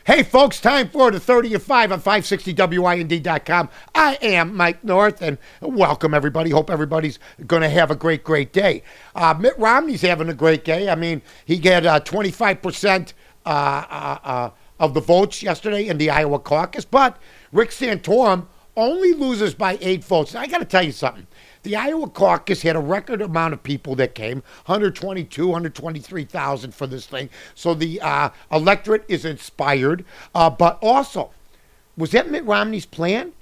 Hey, folks, time for the 30 of 5 on 560WIND.com. I am Mike North, and welcome, everybody. Hope everybody's going to have a great, great day. Mitt Romney's having a great day. I mean, he got 25% of the votes yesterday in the Iowa caucus, but Rick Santorum only loses by 8 votes. Now, I got to tell you something. The Iowa caucus had a record amount of people that came, 123,000 for this thing. So the electorate is inspired. But also, was that Mitt Romney's plan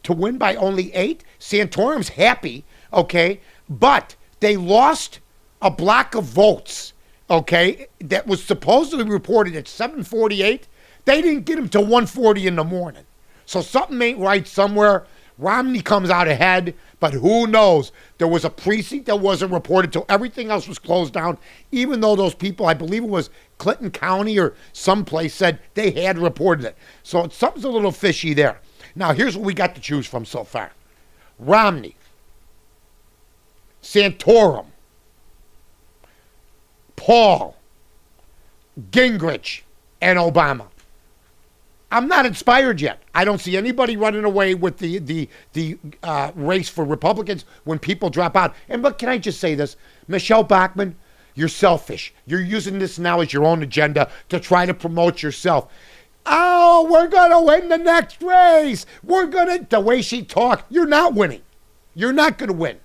to win by only 8? Santorum's happy, okay? But they lost a block of votes, okay, that was supposedly reported at 7:48. They didn't get him till 1:40 in the morning. So something ain't right somewhere. Romney comes out ahead, but who knows? There was a precinct that wasn't reported till everything else was closed down, even though those people, I believe it was Clinton County or someplace, said they had reported it. So something's a little fishy there. Now, here's what we got to choose from so far. Romney, Santorum, Paul, Gingrich, and Obama. I'm not inspired yet. I don't see anybody running away with the race for Republicans when people drop out. And but can I just say this? Michelle Bachmann, you're selfish. You're using this now as your own agenda to try to promote yourself. Oh, we're going to win the next race. The way she talked, you're not winning. You're not going to win.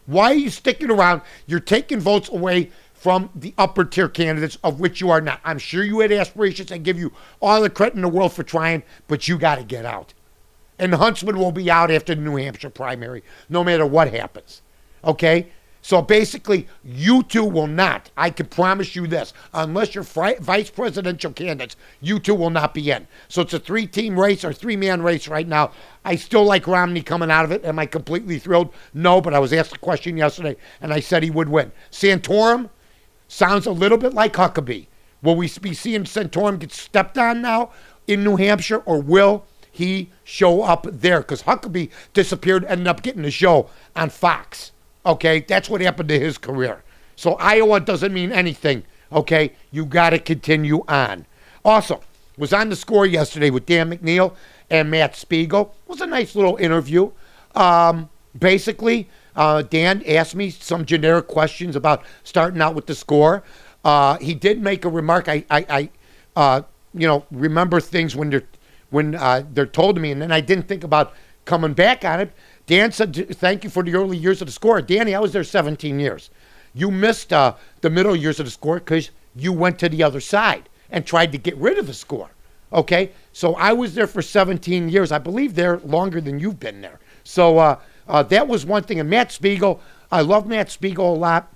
Why are you sticking around? You're taking votes away from the upper tier candidates, of which you are not. I'm sure you had aspirations. I give you all the credit in the world for trying, but you got to get out. And Huntsman will be out after the New Hampshire primary, no matter what happens. Okay? So basically, you two will not. I can promise you this. Unless you're vice presidential candidates, you two will not be in. So it's a 3-team race or 3-man race right now. I still like Romney coming out of it. Am I completely thrilled? No, but I was asked a question yesterday, and I said he would win. Santorum sounds a little bit like Huckabee. Will we be seeing Santorum get stepped on now in New Hampshire, or will he show up there? Because Huckabee disappeared, ended up getting the show on Fox. Okay, that's what happened to his career. So Iowa doesn't mean anything. Okay, you got to continue on. Also, was on The Score yesterday with Dan McNeil and Matt Spiegel. It was a nice little interview. Basically, Dan asked me some generic questions about starting out with The Score. He did make a remark. I remember things when they're told to me, and then I didn't think about coming back on it. Dan said, "Thank you for the early years of The Score." Danny, I was there 17 years. You missed the middle years of The Score because you went to the other side and tried to get rid of The Score. Okay, so I was there for 17 years. I believe they're longer than you've been there. So. That was one thing. And Matt Spiegel, I love Matt Spiegel a lot,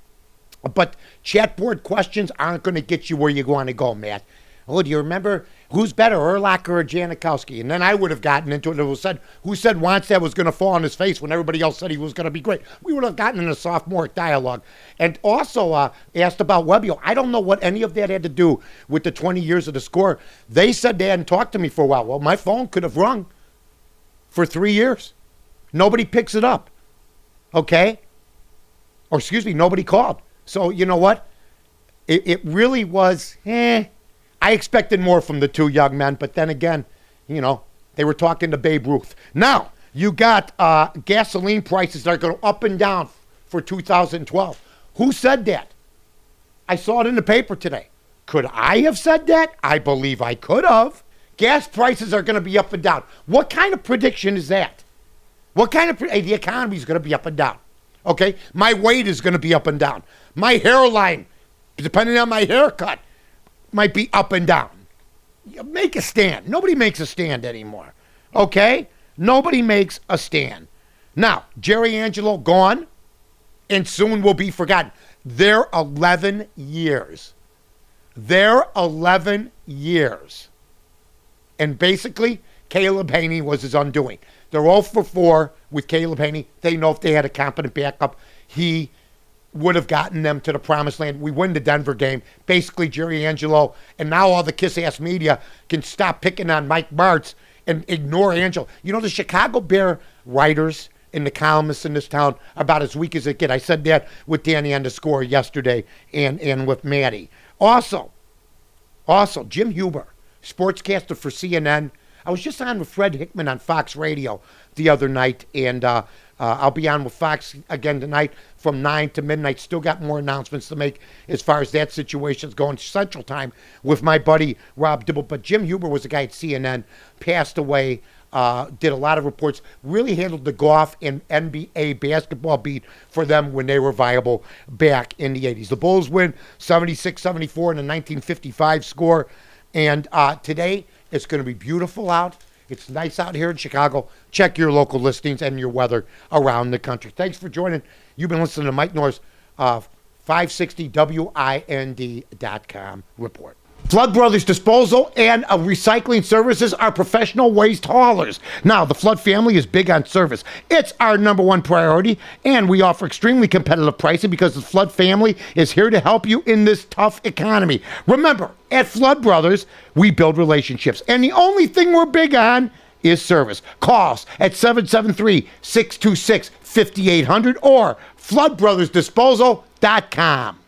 but chat board questions aren't going to get you where you want to go, Matt. Oh, do you remember who's better, Urlacher or Janikowski? And then I would have gotten into it. It was said, who said Wannstedt was going to fall on his face when everybody else said he was going to be great? We would have gotten in a sophomoric dialogue. And also asked about Webbio. I don't know what any of that had to do with the 20 years of The Score. They said they hadn't talked to me for a while. Well, my phone could have rung for 3 years. Nobody picks it up, okay? Or excuse me, nobody called. So you know what? It really was, I expected more from the two young men, but then again, they were talking to Babe Ruth. Now, you got gasoline prices that are going up and down for 2012. Who said that? I saw it in the paper today. Could I have said that? I believe I could have. Gas prices are going to be up and down. What kind of prediction is that? What kind of, the economy is going to be up and down, okay? My weight is going to be up and down. My hairline, depending on my haircut, might be up and down. Make a stand. Nobody makes a stand anymore, okay? Nobody makes a stand. Now, Jerry Angelo gone and soon will be forgotten. They're 11 years. They're 11 years. And basically, Caleb Haney was his undoing. They're 0 for 4 with Caleb Haney. They know if they had a competent backup, he would have gotten them to the promised land. We win the Denver game. Basically, Jerry Angelo, and now all the kiss-ass media can stop picking on Mike Martz and ignore Angelo. You know, the Chicago Bear writers and the columnists in this town are about as weak as it gets. I said that with Danny on The Score yesterday and with Maddie. Also, Jim Huber sportscaster for CNN. I was just on with Fred Hickman on Fox Radio the other night, and I'll be on with Fox again tonight from 9 to midnight. Still got more announcements to make as far as that situation's going. Central Time with my buddy Rob Dibble. But Jim Huber was a guy at CNN, passed away, did a lot of reports, really handled the golf and NBA basketball beat for them when they were viable back in the 80s. The Bulls win 76-74 in the 1955 score. And today, it's going to be beautiful out. It's nice out here in Chicago. Check your local listings and your weather around the country. Thanks for joining. You've been listening to Mike Norris, 560WIND.com report. Flood Brothers Disposal and Recycling Services are professional waste haulers. Now, the Flood family is big on service. It's our number one priority, and we offer extremely competitive pricing because the Flood family is here to help you in this tough economy. Remember, at Flood Brothers, we build relationships, and the only thing we're big on is service. Call us at 773-626-5800 or floodbrothersdisposal.com.